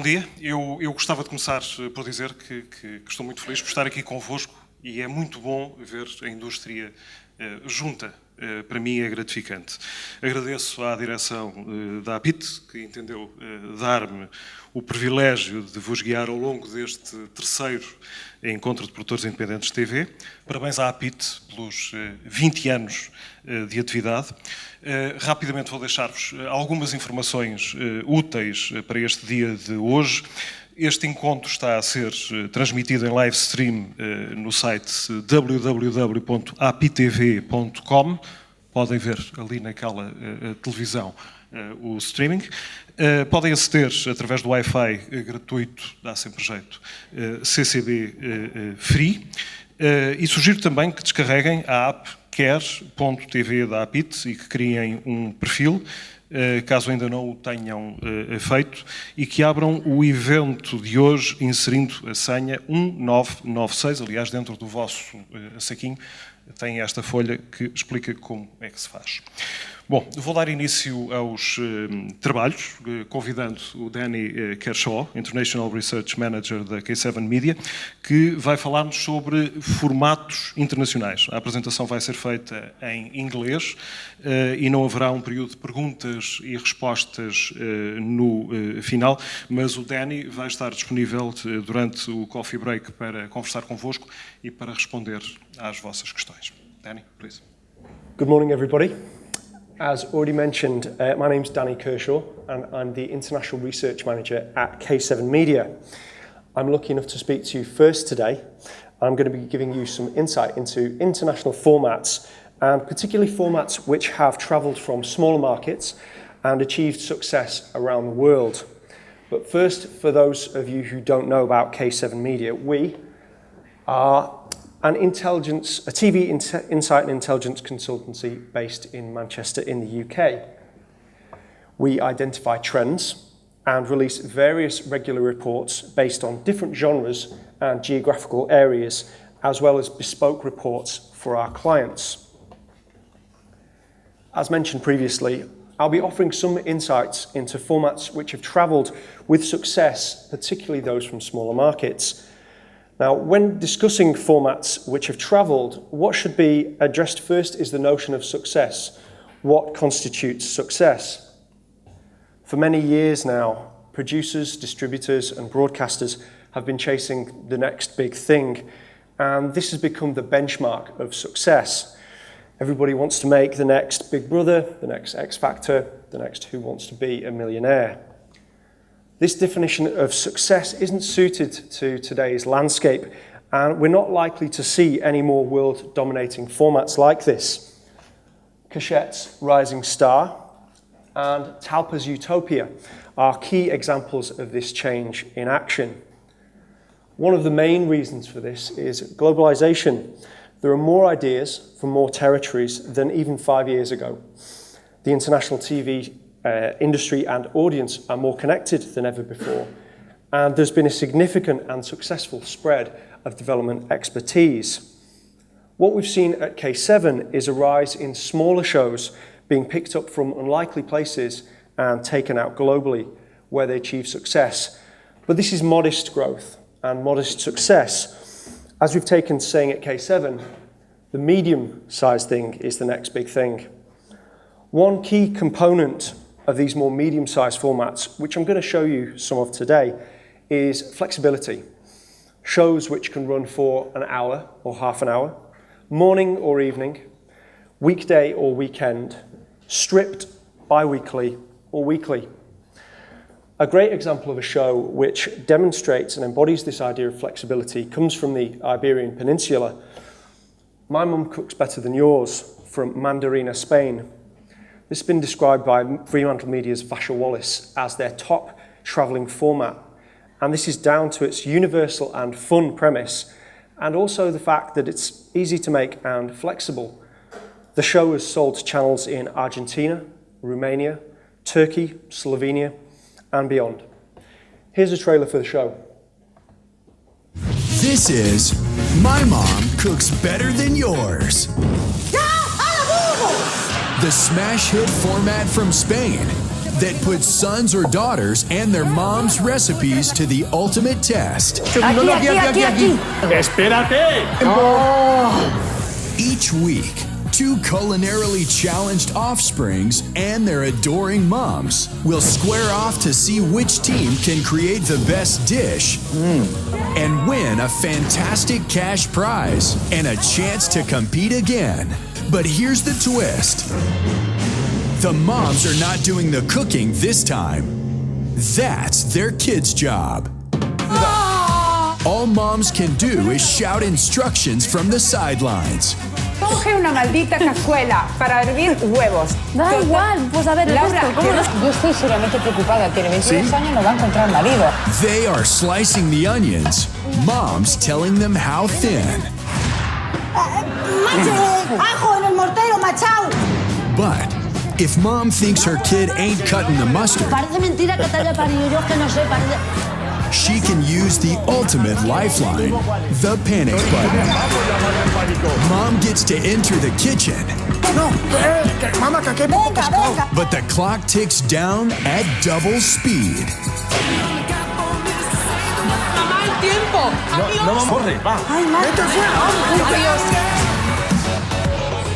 Bom dia. Eu gostava de começar por dizer que estou muito feliz por estar aqui convosco e é muito bom ver a indústria junta. Para mim é gratificante. Agradeço à direção da APIT, que entendeu dar-me o privilégio de vos guiar ao longo deste 3º Encontro de Produtores Independentes de TV. Parabéns à APIT pelos 20 anos de atividade. Rapidamente vou deixar-vos algumas informações úteis para este dia de hoje. Este encontro está a ser transmitido em live stream no site www.apitv.com. Podem ver ali naquela televisão o streaming. Podem aceder através do Wi-Fi gratuito, dá sempre jeito, CCB Free. E sugiro também que descarreguem a app Care.tv da APIT e que criem um perfil, caso ainda não o tenham feito, e que abram o evento de hoje inserindo a senha 1996, aliás, dentro do vosso saquinho tem esta folha que explica como é que se faz. Bom, vou dar início aos trabalhos, convidando o Danny Kershaw, International Research Manager da K7 Media, que vai falar-nos sobre formatos internacionais. A apresentação vai ser feita em inglês e não haverá um período de perguntas e respostas no final, mas o Danny vai estar disponível durante o coffee break para conversar convosco e para responder às vossas questões. Danny, please. Good morning, everybody. As already mentioned, my name's Danny Kershaw and I'm the International Research Manager at K7 Media. I'm lucky enough to speak to you first today. I'm going to be giving you some insight into international formats and particularly formats which have travelled from smaller markets and achieved success around the world. But first, for those of you who don't know about K7 Media, we are a TV insight and intelligence consultancy based in Manchester in the UK. We identify trends and release various regular reports based on different genres and geographical areas, as well as bespoke reports for our clients. As mentioned previously, I'll be offering some insights into formats which have travelled with success, particularly those from smaller markets. Now, when discussing formats which have travelled, what should be addressed first is the notion of success. What constitutes success? For many years now, producers, distributors and broadcasters have been chasing the next big thing, and this has become the benchmark of success. Everybody wants to make the next Big Brother, the next X Factor, the next Who Wants to Be a Millionaire. This definition of success isn't suited to today's landscape, and we're not likely to see any more world-dominating formats like this. Cachette's Rising Star and Talpa's Utopia are key examples of this change in action. One of the main reasons for this is globalization. There are more ideas from more territories than even 5 years ago. The international TV industry and audience are more connected than ever before, and there's been a significant and successful spread of development expertise. What we've seen at K7 is a rise in smaller shows being picked up from unlikely places and taken out globally where they achieve success. But this is modest growth and modest success. As we've taken to saying at K7, the medium-sized thing is the next big thing. One key component of these more medium-sized formats, which I'm going to show you some of today, is flexibility. Shows which can run for an hour or half an hour, morning or evening, weekday or weekend, stripped, bi-weekly or weekly. A great example of a show which demonstrates and embodies this idea of flexibility comes from the Iberian Peninsula. My Mum Cooks Better Than Yours from Mandarina, Spain. This has been described by Fremantle Media's Vachel Wallace as their top travelling format. And this is down to its universal and fun premise, and also the fact that it's easy to make and flexible. The show has sold to channels in Argentina, Romania, Turkey, Slovenia, and beyond. Here's a trailer for the show. This is My Mom Cooks Better Than Yours. The smash hit format from Spain. that puts sons or daughters and their moms' recipes to the ultimate test. Aquí. ¡Espérate! Each week, two culinarily challenged offsprings and their adoring moms will square off to see which team can create the best dish and win a fantastic cash prize and a chance to compete again. But here's the twist. The moms are not doing the cooking this time. That's their kids' job. All moms can do is shout instructions from the sidelines. Coge una maldita cazuela para hervir huevos. Da igual, pues a ver, Laura, yo estoy seriamente preocupada. Tiene 22 años, no va a encontrar marido. They are slicing the onions, moms telling them how thin. ¡Ajo en el mortero, machao! But if mom thinks her kid ain't cutting the mustard, Parece mentira que te haya parido yo, es que no sé, parece... she can use the ultimate lifeline, the panic button. Mom gets to enter the kitchen, but the clock ticks down at double speed. ¡Mamá, el tiempo! ¡Adiós!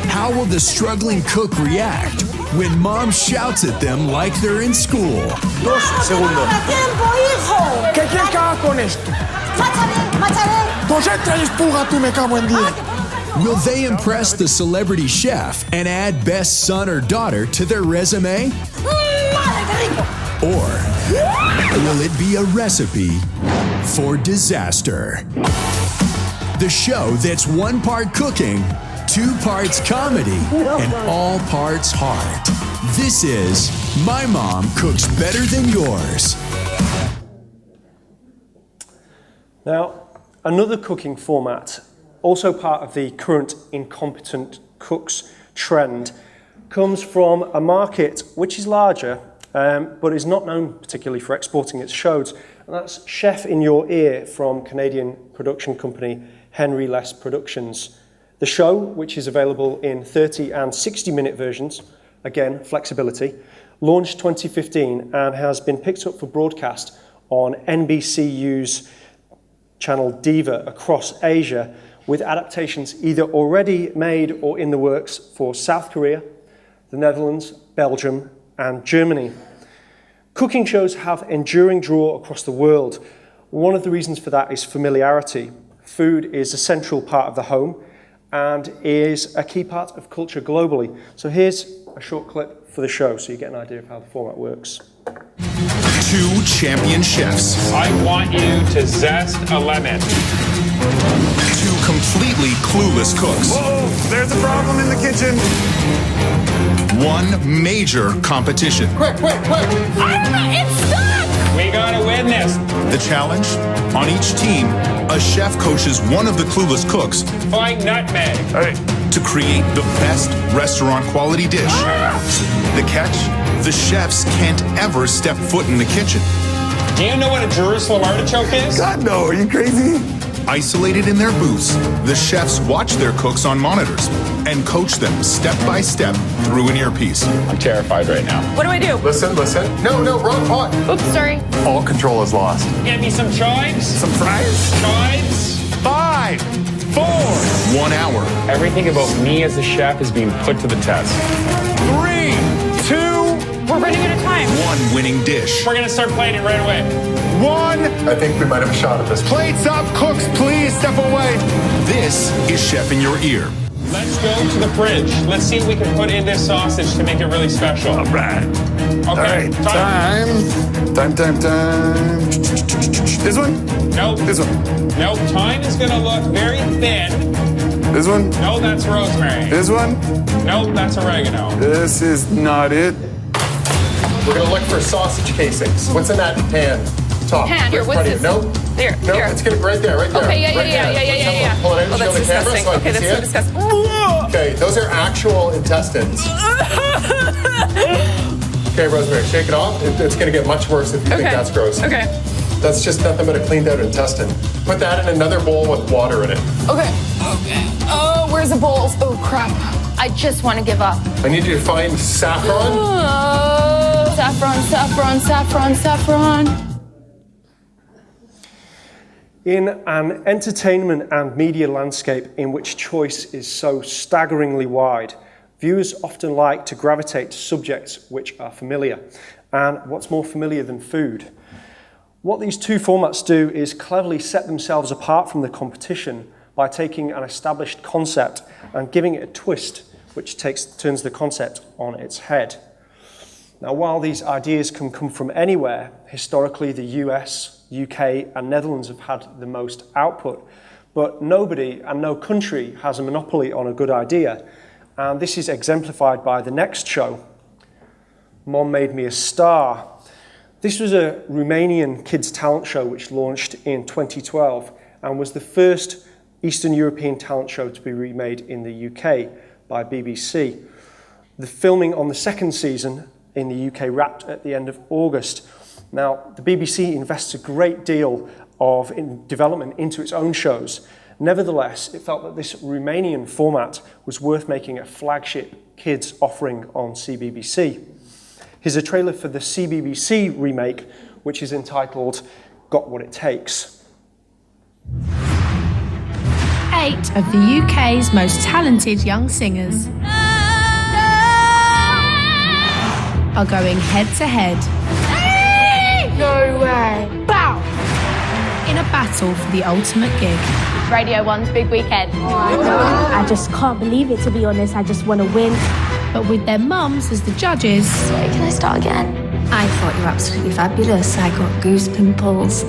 How will the struggling cook react when mom shouts at them like they're in school? 2 segundos. ¡Tiempo, hijo! ¿Qué quieres que haga con esto? ¡Macharé! Pues entra y expulga tú, me cago en 10. Will they impress the celebrity chef and add best son or daughter to their resume? ¡Madre, qué rico! Or will it be a recipe for disaster? The show that's 1 part cooking, 2 parts comedy, and all parts heart. This is My Mom Cooks Better Than Yours. Now, another cooking format, also part of the current incompetent cooks trend, comes from a market which is larger, but is not known particularly for exporting its shows, and that's Chef in Your Ear from Canadian production company Henry Less Productions. The show, which is available in 30 and 60-minute versions, again, flexibility, launched 2015 and has been picked up for broadcast on NBCU's channel Diva across Asia, with adaptations either already made or in the works for South Korea, the Netherlands, Belgium, and Germany. Cooking shows have enduring draw across the world. One of the reasons for that is familiarity. Food is a central part of the home and is a key part of culture globally. So here's a short clip for the show so you get an idea of how the format works. 2 champion chefs. I want you to zest a lemon. 2 completely clueless cooks. Whoa, there's a problem in the kitchen. 1 major competition. Quick! It's stuck! We gotta win this. The challenge? On each team, a chef coaches one of the clueless cooks Find nutmeg. to create the best restaurant quality dish. The catch? The chefs can't ever step foot in the kitchen. Do you know what a Jerusalem artichoke is? God, no, are you crazy? Isolated in their booths, the chefs watch their cooks on monitors and coach them step by step through an earpiece. I'm terrified right now. What do I do? Listen. No, wrong pot. Oops, sorry. All control is lost. Get me some chives. Some fries? Chives. 5, 4, 1 hour. Everything about me as a chef is being put to the test. 3, 2, We're running out of time. 1 winning dish. We're gonna start playing it right away. 1. I think we might have a shot at this. Plates up, cooks, please step away. This is Chef in Your Ear. Let's go to the fridge. Let's see what we can put in this sausage to make it really special. All right. Okay. All right. Time. Time. This one? Nope. This one? Nope. Time is gonna look very thin. This one? No, that's rosemary. This one? Nope, that's oregano. This is not it. We're gonna look for sausage casings. What's in that pan? Top. Pan, here, right in what's front of you. this? No? There, No, here. let's get it right there, right there. Okay, Right there. yeah. Let's pull it out and show the camera so I Okay, can that's see so it. disgusting. Okay, those are actual intestines. Okay, Rosemary, shake it off. It's gonna get much worse if you think that's gross. Okay. That's just nothing but a cleaned out intestine. Put that in another bowl with water in it. Okay. Oh, where's the bowls? Oh, crap. I just want to give up. I need you to find saffron. Saffron, saffron, saffron, saffron. In an entertainment and media landscape in which choice is so staggeringly wide, viewers often like to gravitate to subjects which are familiar. And what's more familiar than food? What these two formats do is cleverly set themselves apart from the competition by taking an established concept and giving it a twist which turns the concept on its head. Now, while these ideas can come from anywhere, historically the US, UK and Netherlands have had the most output, but nobody and no country has a monopoly on a good idea, and this is exemplified by the next show, Mom Made Me a Star. This was a Romanian kids talent show which launched in 2012 and was the first Eastern European talent show to be remade in the UK by BBC. The filming on the second season in the UK wrapped at the end of August. Now, the BBC invests a great deal of development into its own shows. Nevertheless, it felt that this Romanian format was worth making a flagship kids offering on CBBC. Here's a trailer for the CBBC remake, which is entitled Got What It Takes. 8 of the UK's most talented young singers are going head to head. No way. Bow! In a battle for the ultimate gig. Radio 1's big weekend. I just can't believe it, to be honest. I just want to win. But with their mums as the judges. Sorry, can I start again? I thought you were absolutely fabulous. I got goose pimples.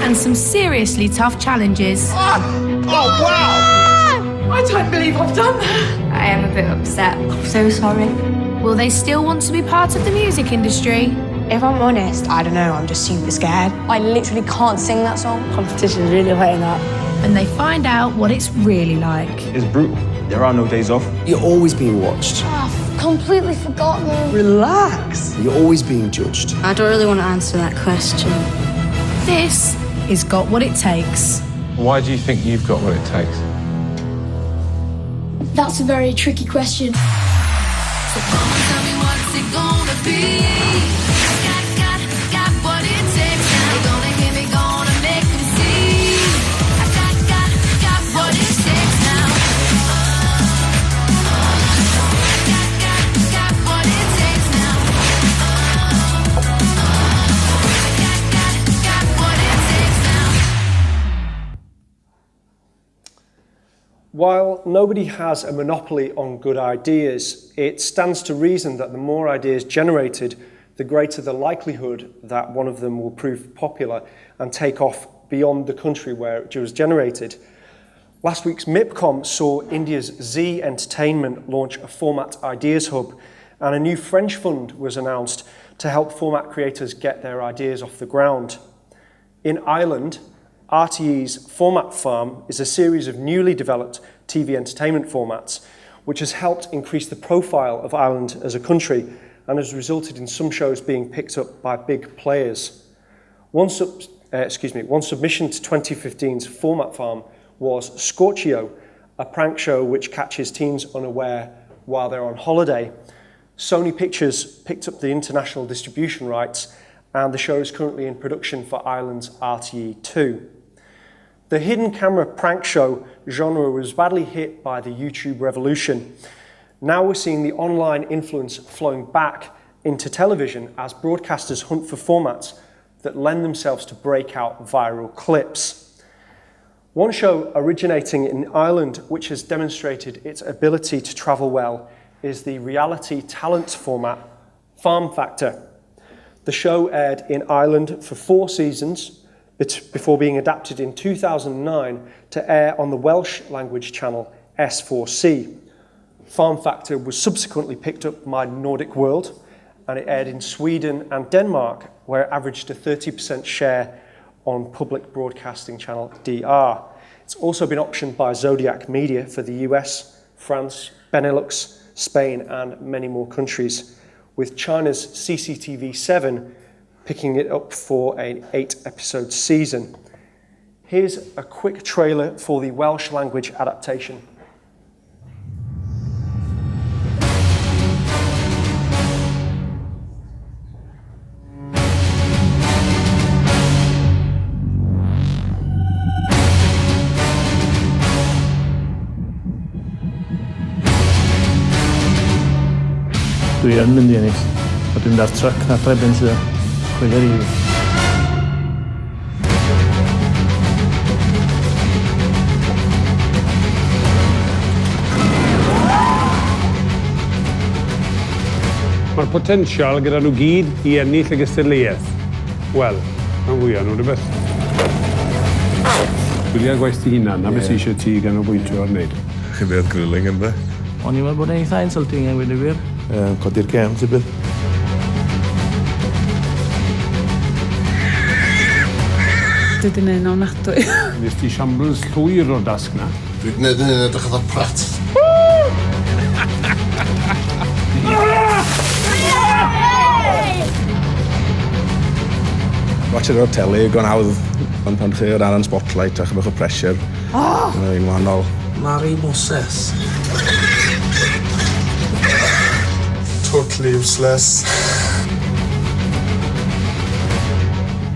And some seriously tough challenges. Oh, wow! I don't believe I've done that. I am a bit upset. I'm so sorry. Will they still want to be part of the music industry? If I'm honest, I don't know, I'm just super scared. I literally can't sing that song. Competition's really heating up. And they find out what it's really like. It's brutal. There are no days off. You're always being watched. I've completely forgotten. Relax. You're always being judged. I don't really want to answer that question. This is Got What It Takes. Why do you think you've got what it takes? That's a very tricky question. So come on, tell me what's it gonna be? Got what it takes now. They're gonna hear me, gonna make them see. I got what it takes now. Got what it takes now. Got what it takes now. While nobody has a monopoly on good ideas, it stands to reason that the more ideas generated, the greater the likelihood that one of them will prove popular and take off beyond the country where it was generated. Last week's MIPCOM saw India's Zee Entertainment launch a Format Ideas Hub, and a new French fund was announced to help format creators get their ideas off the ground. In Ireland, RTE's Format Farm is a series of newly developed TV entertainment formats, which has helped increase the profile of Ireland as a country and has resulted in some shows being picked up by big players. One submission to 2015's Format Farm was Scorchio, a prank show which catches teens unaware while they're on holiday. Sony Pictures picked up the international distribution rights, and the show is currently in production for Ireland's RTE2. The hidden camera prank show genre was badly hit by the YouTube revolution. Now we're seeing the online influence flowing back into television as broadcasters hunt for formats that lend themselves to breakout viral clips. One show originating in Ireland which has demonstrated its ability to travel well is the reality talent format Farm Factor. The show aired in Ireland for 4 seasons before being adapted in 2009 to air on the Welsh language channel S4C. Farm Factor was subsequently picked up by Nordic World, and it aired in Sweden and Denmark, where it averaged a 30% share on public broadcasting channel DR. It's also been optioned by Zodiac Media for the US, France, Benelux, Spain, and many more countries, with China's CCTV7 picking it up for an 8-episode season. Here's a quick trailer for the Welsh language adaptation. dwi yn mynd i ennill. A dwi'n mynd ar tryc na drebyn sydd chwilio i fi. Mae'r potensial gyda nhw gyd i ennill y gystadleuaeth. Wel, mae'n fwy nhw rhywbeth. Wyliau gwaith ti hunan, na beth eisiau ti ganolbwyntio ar wneud? Chyfedd grilling yn be? O'n i'n meddwl bod e'n eitha insulting a wedi wir. Codi'r gem, ti bydd? Dwi wedi gwneud ofnadwy. Nes ti siambles llwyr o'r dasg na? Dwi wedi gwneud yn edrych oedd prat. Watch it o'r teli, go'n hawdd ond pan chi ar aran spotlight a chybach o pressure. Mae'n un wahanol. Mari Moses. Totally useless.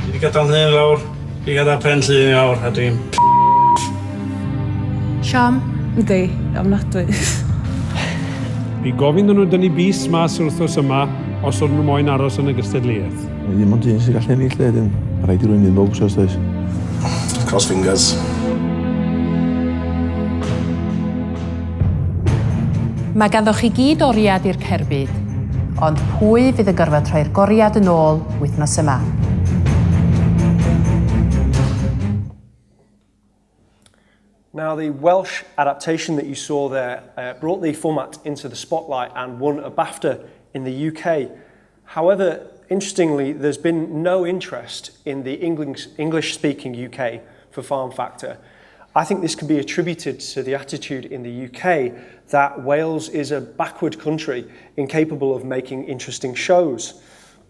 Dwi wedi gadael hyn lawr, dwi wedi gadael pen llun i lawr, a dwi'n Siam? Yndi, ofnadwy. Bu gofyn nhw dynnu bus mas wrth os yma os oedden nhw moyn aros yn y gystadleuaeth. Ddim ond un sy'n gallu ennill lle, dim. Rhaid i rwy'n mynd bob sos, does? Cross fingers. Mae ganddoch chi gyd oriad i'r cerbyd, ond pwy fydd yn gorfod troi'r goriad yn ôl wythnos yma? Now, the Welsh adaptation that you saw there brought the format into the spotlight and won a BAFTA in the UK. However, interestingly, there's been no interest in the English-speaking UK for Farm Factor. I think this can be attributed to the attitude in the UK that Wales is a backward country incapable of making interesting shows.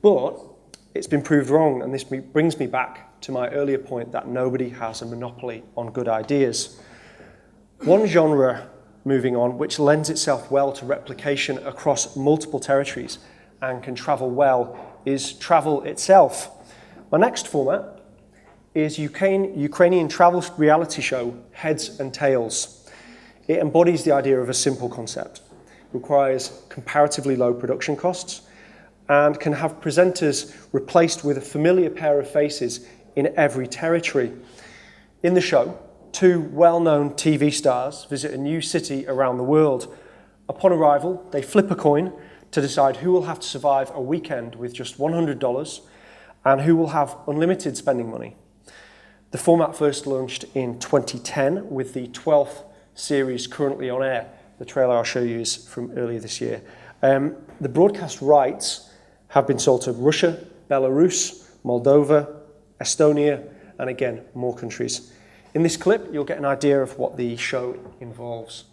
But it's been proved wrong, and this brings me back to my earlier point that nobody has a monopoly on good ideas. One genre, moving on, which lends itself well to replication across multiple territories and can travel well is travel itself. My next format is Ukrainian travel reality show Heads and Tails. It embodies the idea of a simple concept, requires comparatively low production costs, and can have presenters replaced with a familiar pair of faces in every territory. In the show, two well-known TV stars visit a new city around the world. Upon arrival, they flip a coin to decide who will have to survive a weekend with just $100 and who will have unlimited spending money. The format first launched in 2010 with the 12th series currently on air. The trailer I'll show you is from earlier this year. The broadcast rights have been sold to Russia, Belarus, Moldova, Estonia, and again, more countries. In this clip, you'll get an idea of what the show involves.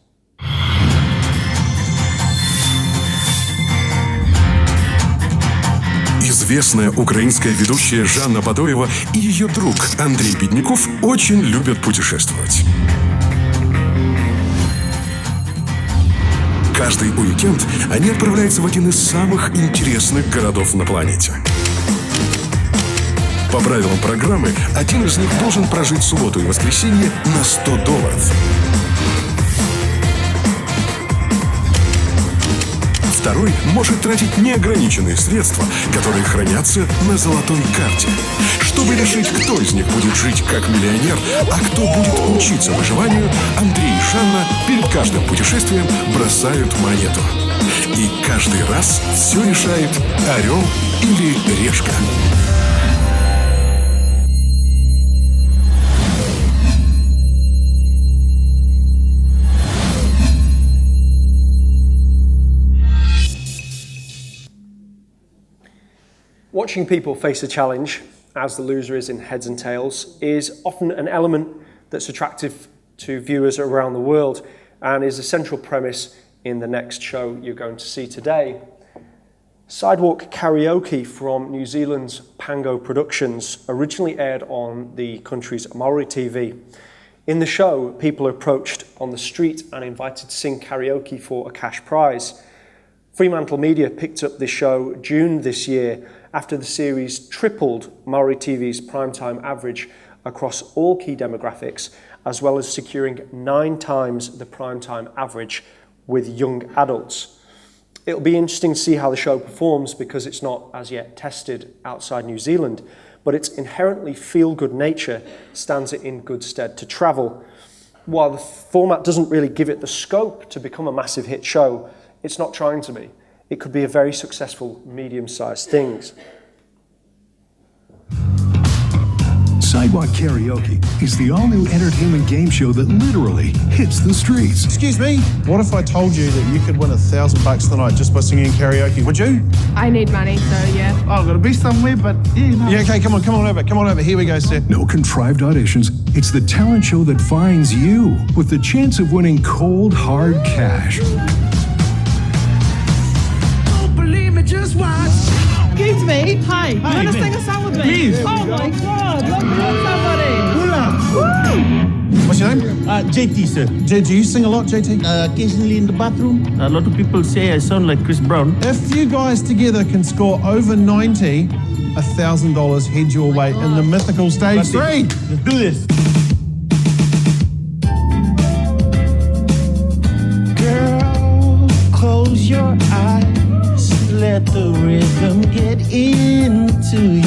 Известная украинская ведущая Жанна Бадоева и ее друг Андрей Бедняков очень любят путешествовать. Каждый уикенд они отправляются в один из самых интересных городов на планете. По правилам программы, один из них должен прожить субботу и воскресенье на $100. Второй может тратить неограниченные средства, которые хранятся на золотой карте. Чтобы решить, кто из них будет жить как миллионер, а кто будет учиться выживанию, Андрей и Жанна перед каждым путешествием бросают монету. И каждый раз все решает орел или решка. Watching people face a challenge, as the loser is in Heads and Tails, is often an element that's attractive to viewers around the world and is a central premise in the next show you're going to see today. Sidewalk Karaoke from New Zealand's Pango Productions originally aired on the country's Maori TV. In the show, people are approached on the street and invited to sing karaoke for a cash prize. Fremantle Media picked up this show June this year after the series tripled Maori TV's primetime average across all key demographics, as well as securing 9 times the primetime average with young adults. It'll be interesting to see how the show performs because it's not as yet tested outside New Zealand, but its inherently feel-good nature stands it in good stead to travel. While the format doesn't really give it the scope to become a massive hit show, it's not trying to be. It could be a very successful medium-sized thing. Sidewalk Karaoke is the all-new entertainment game show that literally hits the streets. Excuse me, what if I told you that you could win $1,000 tonight just by singing karaoke? Would you? I need money, so yeah. Oh, I've got to be somewhere, but yeah, no. Yeah, okay, come on over. Here we go, sir. No contrived auditions. It's the talent show that finds you with the chance of winning cold, hard cash. Don't believe me, just watch. Excuse me. Hi. You want to sing a song with me? Please. Oh my God. Let me hear somebody. Woo! What's your name? JT, sir. Do you sing a lot, JT? Occasionally in the bathroom. A lot of people say I sound like Chris Brown. If you guys together can score over 90, $1,000 heads your way in the mythical stage 3. Let's do this. Girl, close your eyes. Let the rhythm get into you.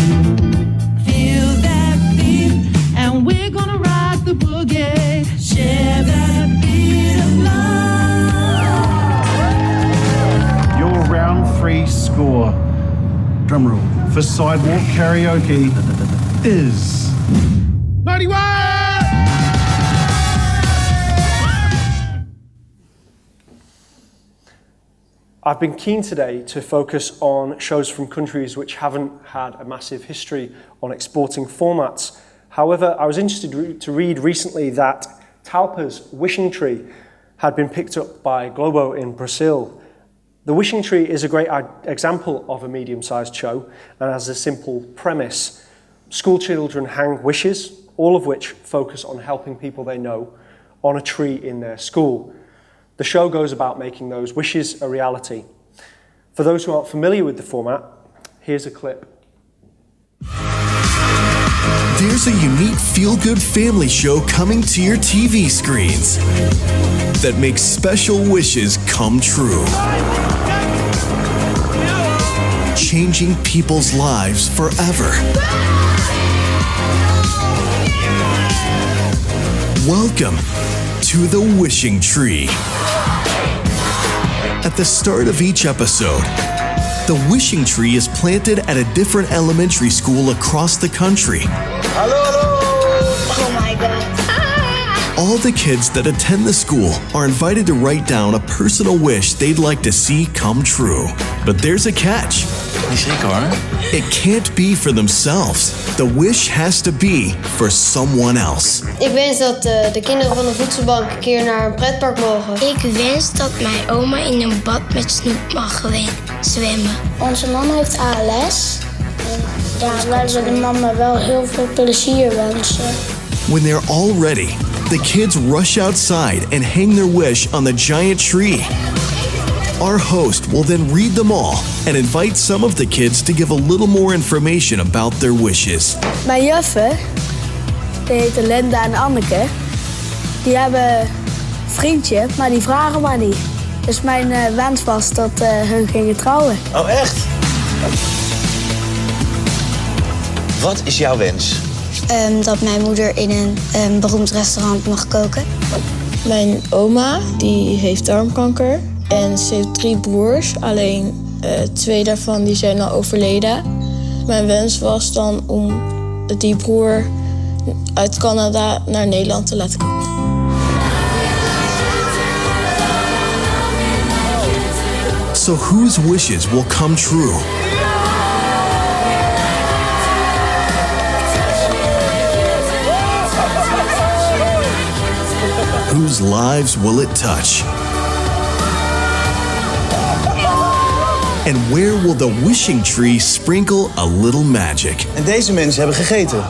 Feel that beat, and we're gonna rock the boogie. Share that beat of love. Your round 3 score, drumroll, for Sidewalk Karaoke is 91! I've been keen today to focus on shows from countries which haven't had a massive history on exporting formats. However, I was interested to read recently that Talpa's Wishing Tree had been picked up by Globo in Brazil. The Wishing Tree is a great example of a medium-sized show and has a simple premise. School children hang wishes, all of which focus on helping people they know, on a tree in their school. The show goes about making those wishes a reality. For those who aren't familiar with the format, here's a clip. There's a unique feel-good family show coming to your TV screens that makes special wishes come true. Changing people's lives forever. Welcome to the Wishing Tree. At the start of each episode, the Wishing Tree is planted at a different elementary school across the country. Hello. Oh my God. All the kids that attend the school are invited to write down a personal wish they'd like to see come true. But there's a catch. It can't be for themselves. The wish has to be for someone else. Ik wens dat de kinderen van de voedselbank een keer naar een pretpark mogen. Ik wens dat mijn oma in een bad met snoep mag zwemmen. Onze mama heeft ALS. Ja, wij willen mama wel heel veel plezier wensen. When they're all ready, the kids rush outside and hang their wish on the giant tree. Our host will then read them all and invite some of the kids to give a little more information about their wishes. Mijn juffen, die heten Linda en Anneke, die hebben een vriendje, maar die vragen maar niet. Dus mijn wens was dat hun gingen trouwen. Oh, echt? Wat is jouw wens? Dat mijn moeder in een beroemd restaurant mag koken. Mijn oma, die heeft darmkanker. En ze heeft 3 broers, alleen 2 daarvan die zijn al overleden. Mijn wens was dan om die broer uit Canada naar Nederland te laten komen. So whose wishes will come true? Whose lives will it touch? And where will the Wishing Tree sprinkle a little magic? En deze mensen hebben gegeten.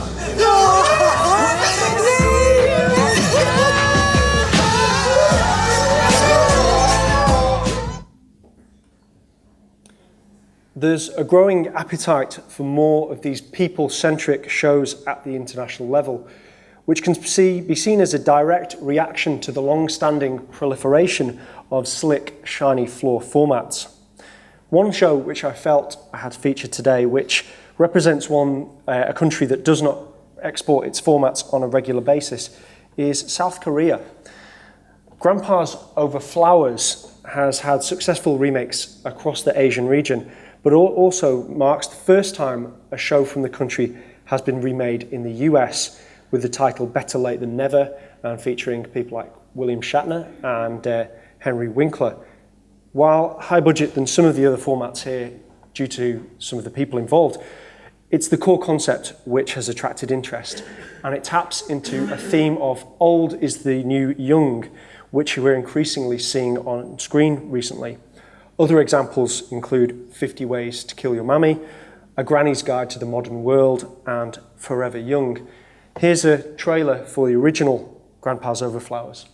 There's a growing appetite for more of these people-centric shows at the international level, which can be seen as a direct reaction to the long-standing proliferation of slick, shiny floor formats. One show which I felt I had featured today, which represents a country that does not export its formats on a regular basis, is South Korea. Grandpa's Over Flowers has had successful remakes across the Asian region, but also marks the first time a show from the country has been remade in the US with the title Better Late Than Never, and featuring people like William Shatner and Henry Winkler. While high budget than some of the other formats here due to some of the people involved, it's the core concept which has attracted interest, and it taps into a theme of old is the new young, which we're increasingly seeing on screen recently. Other examples include 50 Ways to Kill Your Mammy, A Granny's Guide to the Modern World, and Forever Young. Here's a trailer for the original Grandpa's Over Flowers.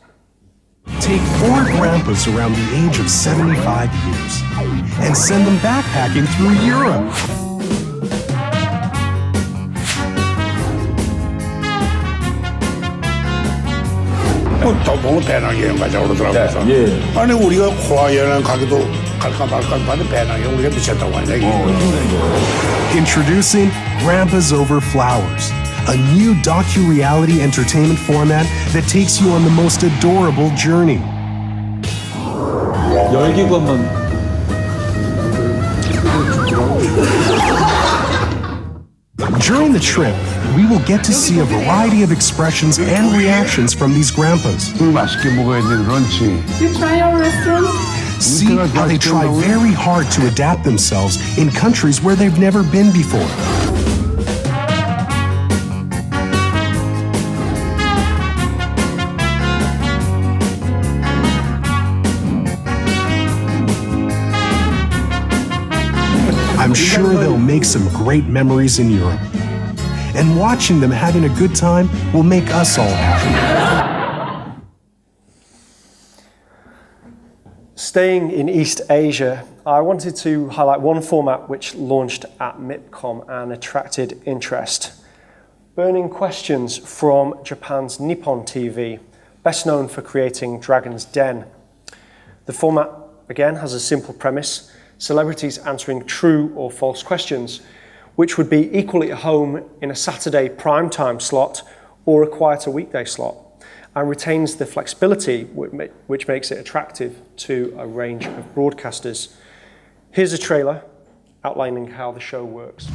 Take 4 grandpas around the age of 75 years and send them backpacking through Europe. 너무 배낭여행 가자고 그러더라고요. 아니 우리가 고아 여행 가기도 갈까 말까 하는데 배낭여행 우리가 미쳤다고 하냐 이게. Introducing Grandpa's Over Flowers, a new docu-reality entertainment format that takes you on the most adorable journey. 열기관만 During the trip, we will get to see a variety of expressions and reactions from these grandpas. 맛있게 먹어야 돼, 그렇지. You try our restaurant? See how they try very hard to adapt themselves in countries where they've never been before. I'm sure they'll make some great memories in Europe. And watching them having a good time will make us all happy. Staying in East Asia, I wanted to highlight one format which launched at MIPCOM and attracted interest. Burning Questions from Japan's Nippon TV, best known for creating Dragon's Den. The format, again, has a simple premise: celebrities answering true or false questions, which would be equally at home in a Saturday primetime slot or a quieter weekday slot, and retains the flexibility which makes it attractive to a range of broadcasters. Here's a trailer outlining how the show works.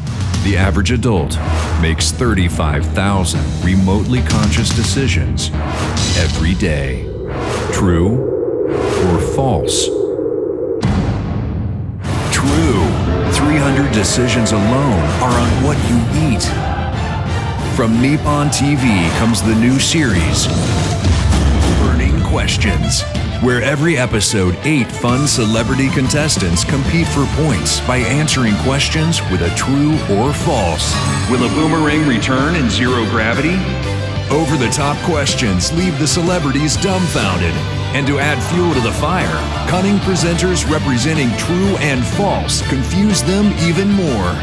The average adult makes 35,000 remotely conscious decisions every day. True or false? True. 300 decisions alone are on what you eat. From Nippon TV comes the new series, Burning Questions, where every episode 8 fun celebrity contestants compete for points by answering questions with a true or false. Will a boomerang return in zero gravity? Over-the-top questions leave the celebrities dumbfounded. And to add fuel to the fire, cunning presenters representing true and false confuse them even more.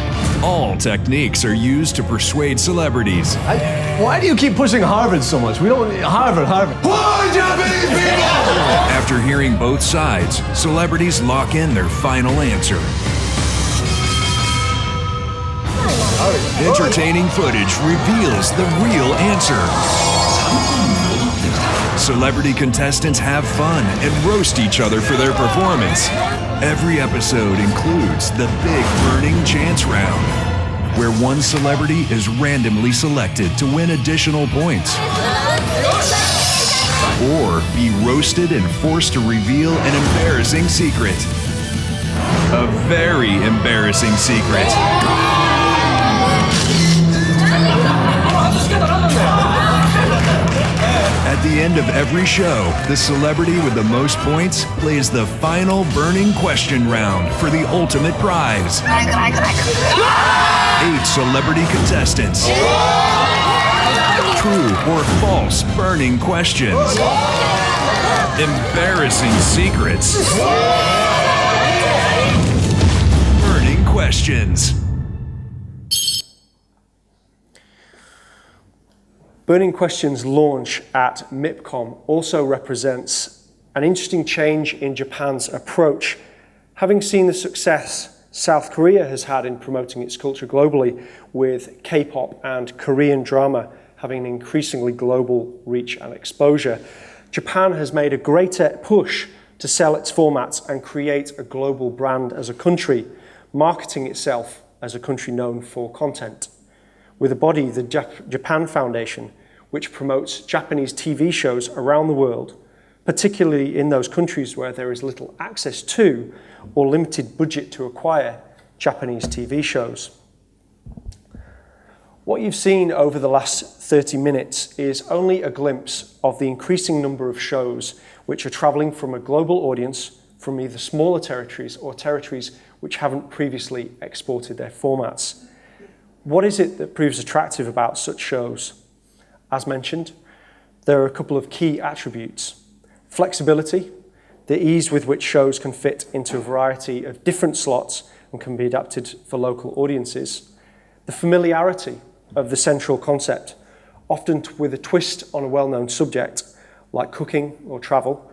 All techniques are used to persuade celebrities. Why do you keep pushing Harvard so much? We don't need Harvard. Why, Japanese people? After hearing both sides, celebrities lock in their final answer. Entertaining footage reveals the real answer. Celebrity contestants have fun and roast each other for their performance. Every episode includes the Big Burning Chance Round, where one celebrity is randomly selected to win additional points, or be roasted and forced to reveal an embarrassing secret. A very embarrassing secret. At the end of every show, the celebrity with the most points plays the final burning question round for the ultimate prize. 8 celebrity contestants. True or false burning questions. Embarrassing secrets. Burning questions. Burning Questions' launch at MIPCOM also represents an interesting change in Japan's approach, Having seen the success South Korea has had in promoting its culture globally, with K-pop and Korean drama having an increasingly global reach and exposure, Japan has made a greater push to sell its formats and create a global brand as a country, marketing itself as a country known for content. With a body, the Japan Foundation, which promotes Japanese TV shows around the world, particularly in those countries where there is little access to or limited budget to acquire Japanese TV shows. What you've seen over the last 30 minutes is only a glimpse of the increasing number of shows which are travelling from a global audience from either smaller territories or territories which haven't previously exported their formats. What is it that proves attractive about such shows? As mentioned, there are a couple of key attributes. Flexibility, the ease with which shows can fit into a variety of different slots and can be adapted for local audiences. The familiarity of the central concept, often with a twist on a well-known subject like cooking or travel.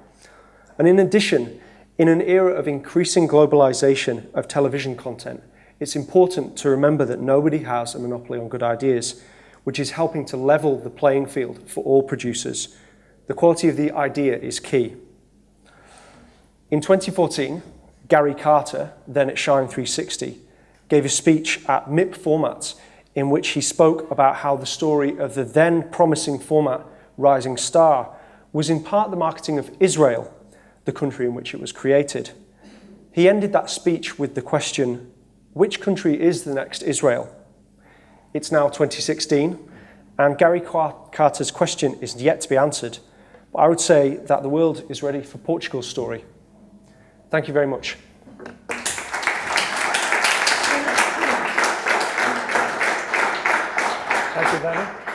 And in addition, in an era of increasing globalization of television content, it's important to remember that nobody has a monopoly on good ideas, which is helping to level the playing field for all producers. The quality of the idea is key. In 2014, Gary Carter, then at Shine 360, gave a speech at MIP Formats in which he spoke about how the story of the then promising format Rising Star was in part the marketing of Israel, the country in which it was created. He ended that speech with the question, which country is the next Israel? It's now 2016, and Gary Carter's question is yet to be answered, but I would say that the world is ready for Portugal's story. Thank you very much. Thank you, Danny.